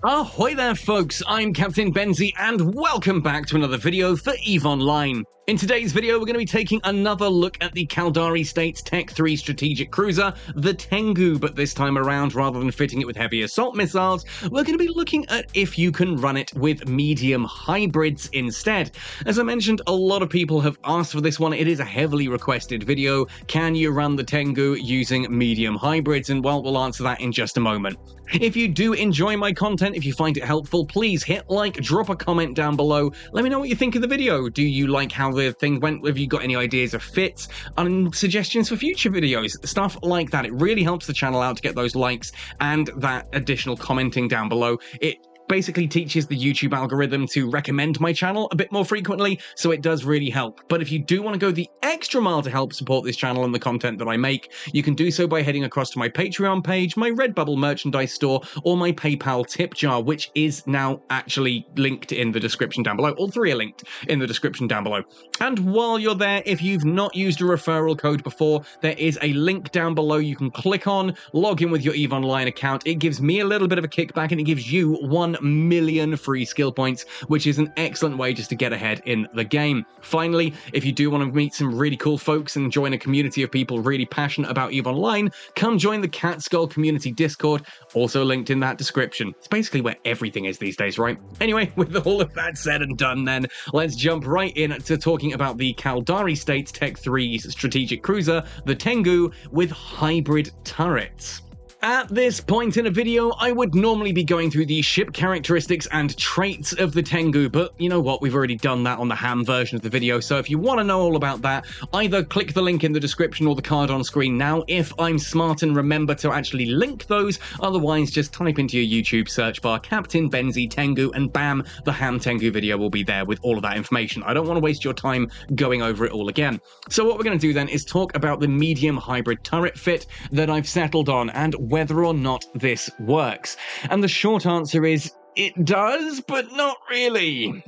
Ahoy there folks, I'm Captain Benzie and welcome back to another video for EVE Online. In today's video we're going to be taking another look at the Caldari State's Tech 3 strategic cruiser, the Tengu, but this time around rather than fitting it with heavy assault missiles, we're going to be looking at if you can run it with medium hybrids instead. As I mentioned, a lot of people have asked for this one. It is a heavily requested video. Can you run the Tengu using medium hybrids? And well, we'll answer that in just a moment. If you do enjoy my content, if you find it helpful, please hit like, drop a comment down below. Let me know what you think of the video. Do you like how the thing went? Have you got any ideas of fits and suggestions for future videos? Stuff like that. It really helps the channel out to get those likes and that additional commenting down below. It basically teaches the YouTube algorithm to recommend my channel a bit more frequently, so it does really help. But if you do want to go the extra mile to help support this channel and the content that I make, you can do so by heading across to my Patreon page, my Redbubble merchandise store, or my PayPal tip jar, which is now actually linked in the description down below. All three are linked in the description down below. And while you're there, if you've not used a referral code before, there is a link down below you can click on, log in with your EVE Online account. It gives me a little bit of a kickback and it gives you 1 million free skill points, which is an excellent way just to get ahead in the game. Finally, if you do want to meet some really cool folks and join a community of people really passionate about EVE Online, come join the Cat Skull community Discord, also linked in that description. It's basically where everything is these days, right? Anyway, with all of that said and done then, let's jump right in to talking about the Caldari State's Tech 3's strategic cruiser, the Tengu, with hybrid turrets. At this point in a video, I would normally be going through the ship characteristics and traits of the Tengu, but you know what, we've already done that on the ham version of the video, so if you want to know all about that, either click the link in the description or the card on screen now if I'm smart and remember to actually link those. Otherwise, just type into your YouTube search bar Captain Benzie Tengu and bam, the ham Tengu video will be there with all of that information. I don't want to waste your time going over it all again. So what we're going to do then is talk about the medium hybrid turret fit that I've settled on and whether or not this works. And the short answer is, it does, but not really.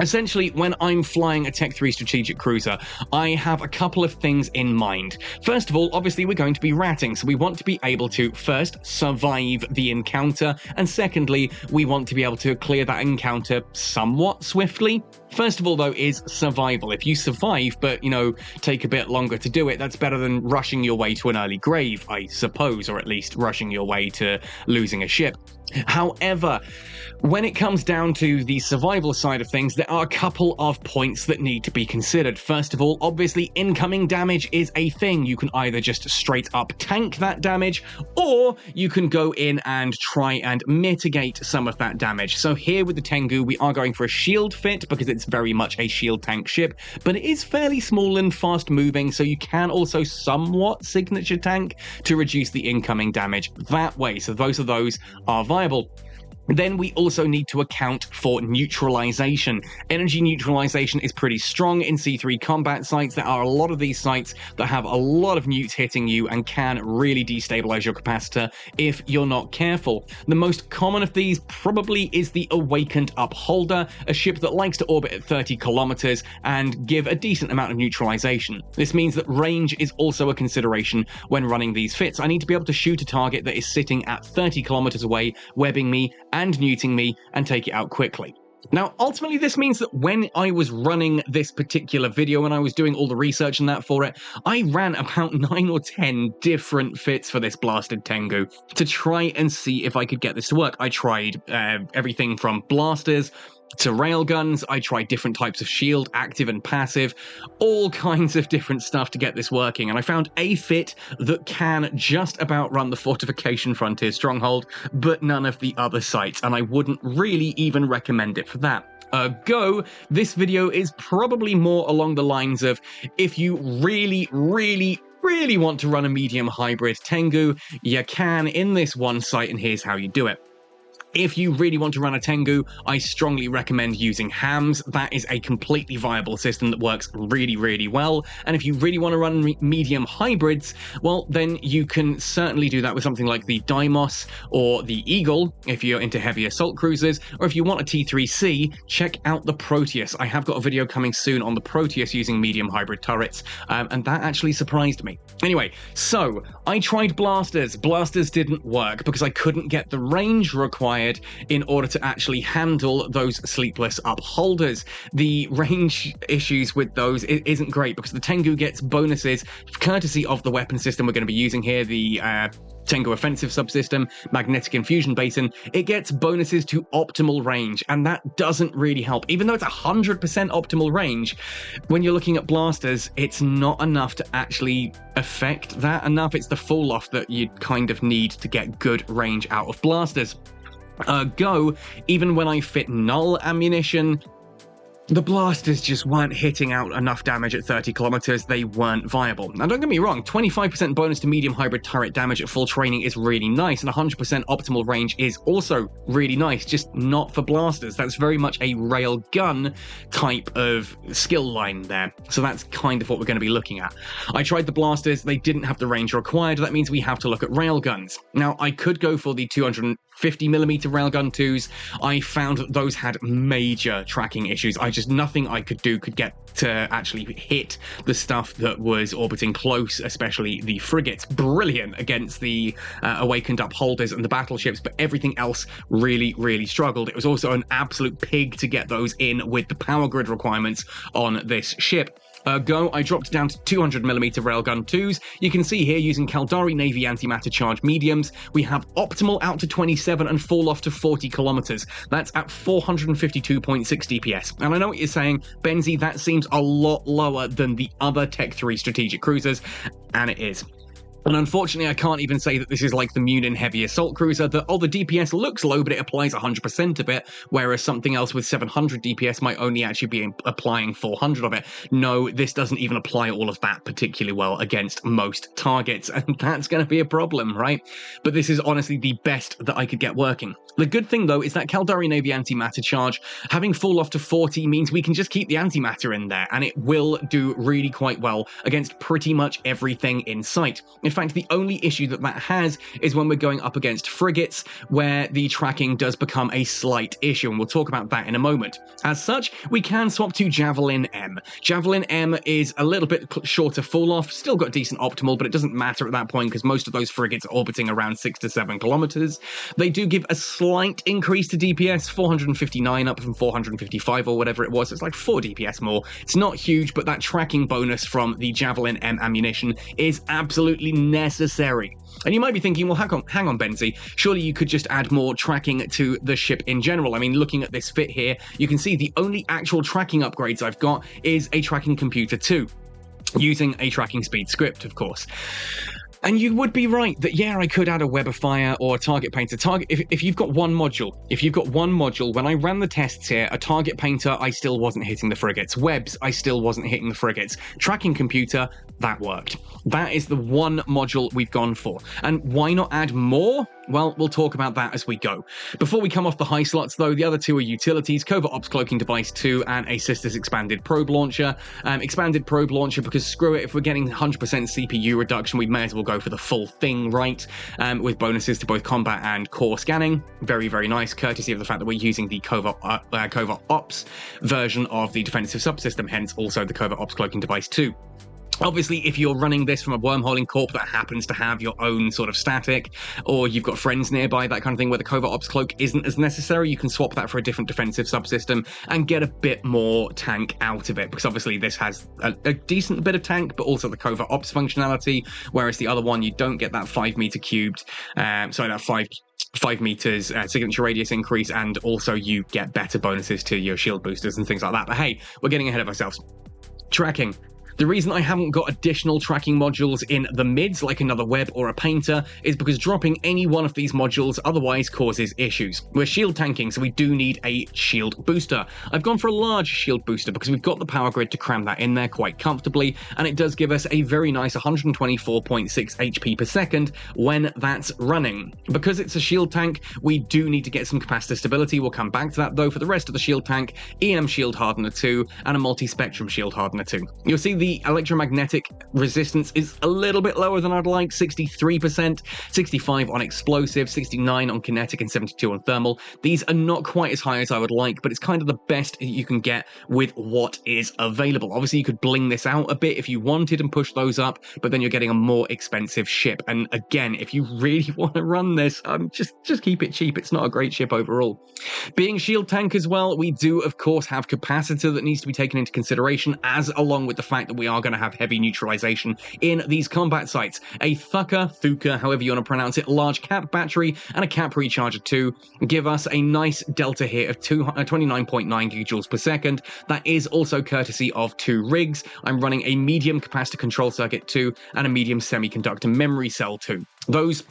Essentially, when I'm flying a Tech 3 strategic cruiser, I have a couple of things in mind. First of all, obviously we're going to be ratting, so we want to be able to first survive the encounter, and secondly, we want to be able to clear that encounter somewhat swiftly. First of all, though, is survival. If you survive, but, you know, take a bit longer to do it, that's better than rushing your way to an early grave, I suppose, or at least rushing your way to losing a ship. However, when it comes down to the survival side of things, there are a couple of points that need to be considered. First of all, obviously, incoming damage is a thing. You can either just straight up tank that damage, or you can go in and try and mitigate some of that damage. So here with the Tengu, we are going for a shield fit because it's very much a shield tank ship, but it is fairly small and fast moving, so you can also somewhat signature tank to reduce the incoming damage that way. So both of those are viable. Then we also need to account for neutralization. Energy neutralization is pretty strong in C3 combat sites. There are a lot of these sites that have a lot of newts hitting you and can really destabilize your capacitor if you're not careful. The most common of these probably is the Awakened Upholder, a ship that likes to orbit at 30 kilometers and give a decent amount of neutralization. This means that range is also a consideration when running these fits. I need to be able to shoot a target that is sitting at 30 kilometers away, webbing me and neuting me, and take it out quickly. Now, ultimately, this means that when I was running this particular video, when I was doing all the research and that for it, I ran about 9 or 10 different fits for this blasted Tengu to try and see if I could get this to work. I tried everything from blasters to railguns. I tried different types of shield, active and passive, all kinds of different stuff to get this working, and I found a fit that can just about run the Fortification Frontier Stronghold, but none of the other sites, and I wouldn't really even recommend it for that. Ergo, this video is probably more along the lines of, if you really want to run a medium hybrid Tengu, you can in this one site, and here's how you do it. If you really want to run a Tengu, I strongly recommend using hams. That is a completely viable system that works really well. And if you really want to run medium hybrids, well, then you can certainly do that with something like the Deimos or the Eagle, if you're into heavy assault cruisers, or if you want a T3C, check out the Proteus. I have got a video coming soon on the Proteus using medium hybrid turrets, and that actually surprised me. Anyway, so I tried blasters. Blasters didn't work because I couldn't get the range required required in order to actually handle those sleepless upholders. The range issues with those isn't great because the Tengu gets bonuses courtesy of the weapon system we're going to be using here, the Tengu offensive subsystem, magnetic infusion basin. It gets bonuses to optimal range, and that doesn't really help. Even though it's 100% optimal range, when you're looking at blasters, it's not enough to actually affect that enough. It's the fall off that you kind of need to get good range out of blasters. Even when I fit null ammunition, the blasters just weren't hitting out enough damage at 30 kilometers. They weren't viable. Now, don't get me wrong, 25% bonus to medium hybrid turret damage at full training is really nice, and 100% optimal range is also really nice, just not for blasters. That's very much a railgun type of skill line there. So that's kind of what we're going to be looking at. I tried the blasters. They didn't have the range required. That means we have to look at railguns. Now, I could go for the 250mm Railgun IIs. I found that those had major tracking issues. Nothing I could do could get to actually hit the stuff that was orbiting close, especially the frigates. Brilliant against the awakened upholders and the battleships, but everything else really, really struggled. It was also an absolute pig to get those in with the power grid requirements on this ship. I dropped down to 200mm Railgun IIs. You can see here, using Caldari Navy antimatter charge mediums, we have optimal out to 27 and fall off to 40 kilometers. That's at 452.6 DPS. And I know what you're saying, Benzi, that seems a lot lower than the other Tech 3 strategic cruisers, and it is. And unfortunately, I can't even say that this is like the Munin Heavy Assault Cruiser, that, the DPS looks low, but it applies 100% of it, whereas something else with 700 DPS might only actually be applying 400 of it. No, this doesn't even apply all of that particularly well against most targets, and that's going to be a problem, right? But this is honestly the best that I could get working. The good thing, though, is that Caldari Navy antimatter charge, having fall off to 40 means we can just keep the antimatter in there, and it will do really quite well against pretty much everything in sight. In fact, the only issue that has is when we're going up against frigates, where the tracking does become a slight issue, and we'll talk about that in a moment. As such, we can swap to Javelin M. Javelin M is a little bit shorter fall-off, still got decent optimal, but it doesn't matter at that point because most of those frigates are orbiting around 6 to 7 kilometers. They do give a slight increase to DPS, 459 up from 455 or whatever it was. It's like 4 DPS more. It's not huge, but that tracking bonus from the Javelin M ammunition is absolutely necessary. And you might be thinking, well, hang on, Benzi, surely you could just add more tracking to the ship in general. I mean, looking at this fit here, you can see the only actual tracking upgrades I've got is a tracking computer 2, using a tracking speed script, of course. And you would be right that, yeah, I could add a web of fire or a target painter. If you've got one module, when I ran the tests here, a target painter, I still wasn't hitting the frigates. Webs, I still wasn't hitting the frigates. Tracking computer, that worked. That is the one module we've gone for. And why not add more? Well, we'll talk about that as we go. Before we come off the high slots, though, the other two are utilities, Covert Ops Cloaking Device 2 and a Sisters Expanded Probe Launcher. Expanded Probe Launcher because screw it, if we're getting 100% CPU reduction, we may as well go for the full thing, right? With bonuses to both combat and core scanning. Very, very nice, courtesy of the fact that we're using the Covert Ops version of the defensive subsystem, hence also the Covert Ops Cloaking Device 2. Obviously, if you're running this from a wormholing corp that happens to have your own sort of static, or you've got friends nearby, that kind of thing, where the Covert Ops Cloak isn't as necessary, you can swap that for a different defensive subsystem and get a bit more tank out of it, because obviously this has a decent bit of tank, but also the Covert Ops functionality, whereas the other one, you don't get that 5 meter cubed, that 5 meters signature radius increase, and also you get better bonuses to your shield boosters and things like that. But hey, we're getting ahead of ourselves. Tracking. The reason I haven't got additional tracking modules in the mids, like another web or a painter, is because dropping any one of these modules otherwise causes issues. We're shield tanking, so we do need a shield booster. I've gone for a large shield booster because we've got the power grid to cram that in there quite comfortably, and it does give us a very nice 124.6 HP per second when that's running. Because it's a shield tank, we do need to get some capacitor stability. We'll come back to that, though. For the rest of the shield tank, EM Shield Hardener II and a Multispectrum Shield Hardener II. You'll see the the electromagnetic resistance is a little bit lower than I'd like, 63%, 65 on explosive, 69 on kinetic, and 72 on thermal. These are not quite as high as I would like, but it's kind of the best you can get with what is available. Obviously, you could bling this out a bit if you wanted and push those up, but then you're getting a more expensive ship. And again, if you really want to run this, just keep it cheap. It's not a great ship overall. Being shield tank as well, we do, of course, have Capacitor that needs to be taken into consideration, as along with the fact that we are going to have heavy neutralization in these combat sites. A Thukker, however you want to pronounce it, large cap battery and a cap recharger too give us a nice delta here of 29.9 gigajoules per second. That is also courtesy of 2 rigs. I'm running a medium capacitor control circuit 2 and a medium semiconductor memory cell 2. Those,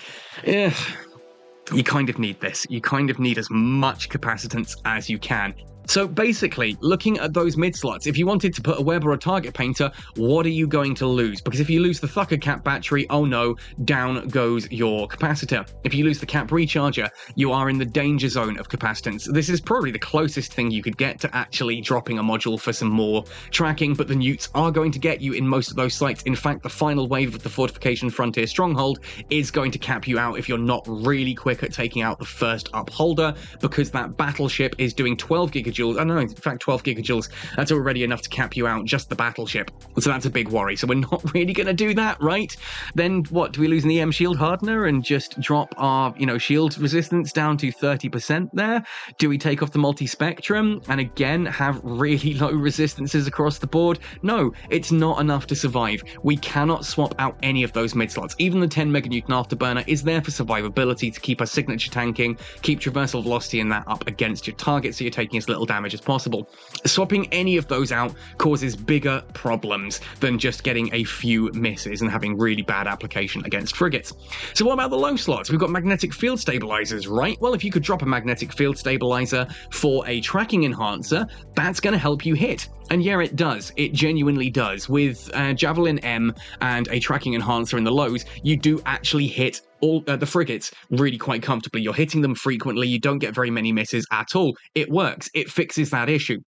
you kind of need this. You kind of need as much capacitance as you can. So basically, looking at those mid slots, if you wanted to put a web or a target painter, what are you going to lose? Because if you lose the Thukker cap battery, oh no, down goes your capacitor. If you lose the cap recharger, you are in the danger zone of capacitance. This is probably the closest thing you could get to actually dropping a module for some more tracking, but the newts are going to get you in most of those sites. In fact, the final wave of the Fortification Frontier Stronghold is going to cap you out if you're not really quick at taking out the first upholder, because that battleship is doing 12 gigajoules. I don't know, in fact 12 gigajoules, that's already enough to cap you out, just the battleship. So that's a big worry. So we're not really going to do that, right? Then what, do we lose an EM Shield Hardener and just drop our, shield resistance down to 30% there? Do we take off the Multispectrum and again have really low resistances across the board? No, it's not enough to survive. We cannot swap out any of those mid slots. Even the 10 meganewton Afterburner is there for survivability, to keep our signature tanking, keep traversal velocity in that up against your target, so you're taking as little damage as possible. Swapping any of those out causes bigger problems than just getting a few misses and having really bad application against frigates. So what about the low slots? We've got magnetic field stabilizers, right? Well, if you could drop a magnetic field stabilizer for a tracking enhancer, that's going to help you hit. And yeah, it does. It genuinely does. With Javelin M and a tracking enhancer in the lows, you do actually hit all the frigates really quite comfortably. You're hitting them frequently. You don't get very many misses at all. It works. It fixes that issue.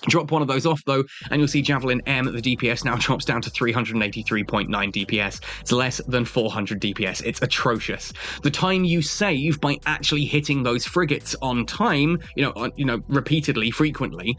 Drop one of those off though, and you'll see Javelin M, the DPS now drops down to 383.9 DPS. It's less than 400 DPS. It's atrocious. The time you save by actually hitting those frigates on time, repeatedly, frequently,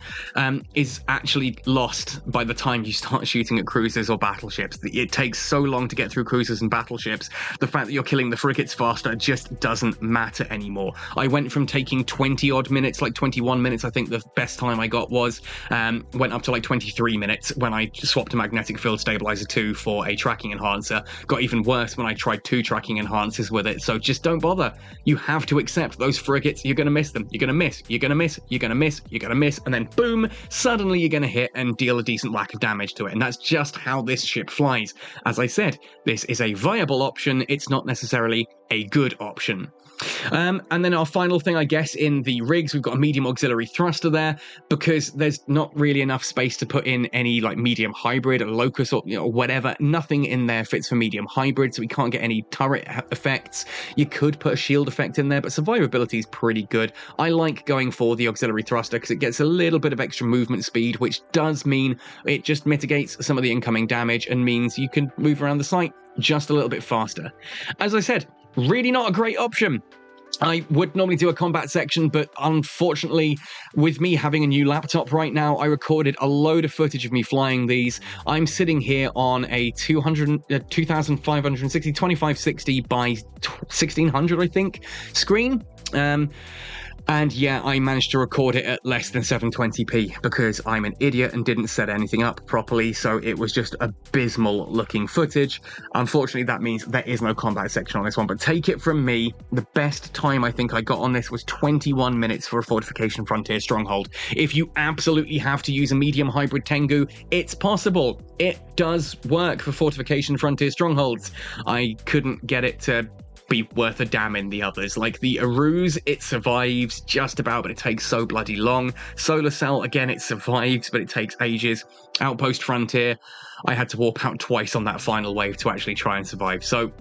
is actually lost by the time you start shooting at cruisers or battleships. It takes so long to get through cruisers and battleships. The fact that you're killing the frigates faster just doesn't matter anymore. I went from taking 20 odd minutes, like 21 minutes, I think the best time I got was, went up to like 23 minutes when I swapped a magnetic field stabilizer 2 for a tracking enhancer. Got even worse when I tried 2 tracking enhancers with it. So just don't bother. You have to accept those frigates. You're going to miss them. You're going to miss. You're going to miss. You're going to miss. You're going to miss. And then boom, suddenly you're going to hit and deal a decent whack of damage to it. And that's just how this ship flies. As I said, this is a viable option. It's not necessarily a good option. And then our final thing, I guess, in the rigs, we've got a medium auxiliary thruster there, because there's not really enough space to put in any like medium hybrid or locus or whatever. Nothing in there fits for medium hybrid, so we can't get any turret effects. You could put a shield effect in there, but survivability is pretty good. I like going for the auxiliary thruster because it gets a little bit of extra movement speed, which does mean it just mitigates some of the incoming damage and means you can move around the site just a little bit faster. As I said, really not a great option. I would normally do a combat section, but unfortunately, with me having a new laptop right now, I recorded a load of footage of me flying these. I'm sitting here on a 2560, 2560 by 1600, I think, screen. And yeah, I managed to record it at less than 720p because I'm an idiot and didn't set anything up properly, so it was just abysmal looking footage. Unfortunately, that means there is no combat section on this one, but take it from me, the best time I think I got on this was 21 minutes for a Fortification Frontier Stronghold. If you absolutely have to use a medium hybrid Tengu, it's possible. It does work for Fortification Frontier Strongholds. I couldn't get it to be worth a damn in the others. Like the Arus, it survives just about, but it takes so bloody long. Solar Cell, again, it survives, but it takes ages. Outpost Frontier, I had to warp out twice on that final wave to actually try and survive. So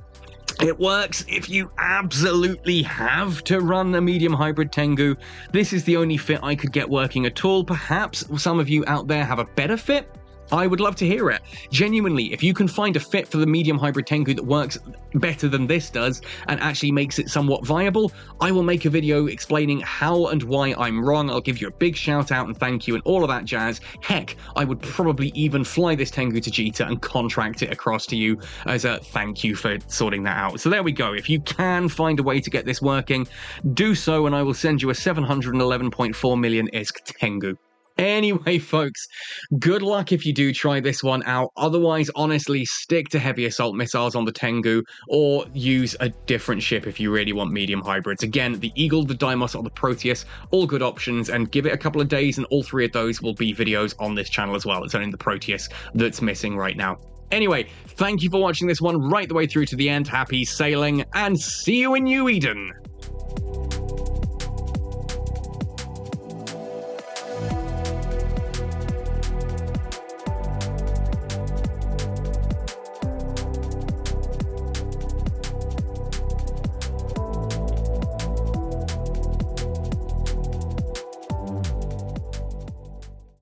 it works if you absolutely have to run a medium hybrid Tengu. This is the only fit I could get working at all. Perhaps some of you out there have a better fit. I would love to hear it. Genuinely, if you can find a fit for the medium hybrid Tengu that works better than this does and actually makes it somewhat viable, I will make a video explaining how and why I'm wrong. I'll give you a big shout out and thank you and all of that jazz. Heck, I would probably even fly this Tengu to Jita and contract it across to you as a thank you for sorting that out. So there we go. If you can find a way to get this working, do so and I will send you a 711.4 million ISK Tengu. Anyway, folks, good luck if you do try this one out. Otherwise, honestly, stick to heavy assault missiles on the Tengu or use a different ship if you really want medium hybrids. Again, the Eagle, the Deimos, or the Proteus, all good options, and give it a couple of days and all three of those will be videos on this channel as well. It's only the Proteus that's missing right now. Anyway, thank you for watching this one right the way through to the end. Happy sailing, and see you in New Eden!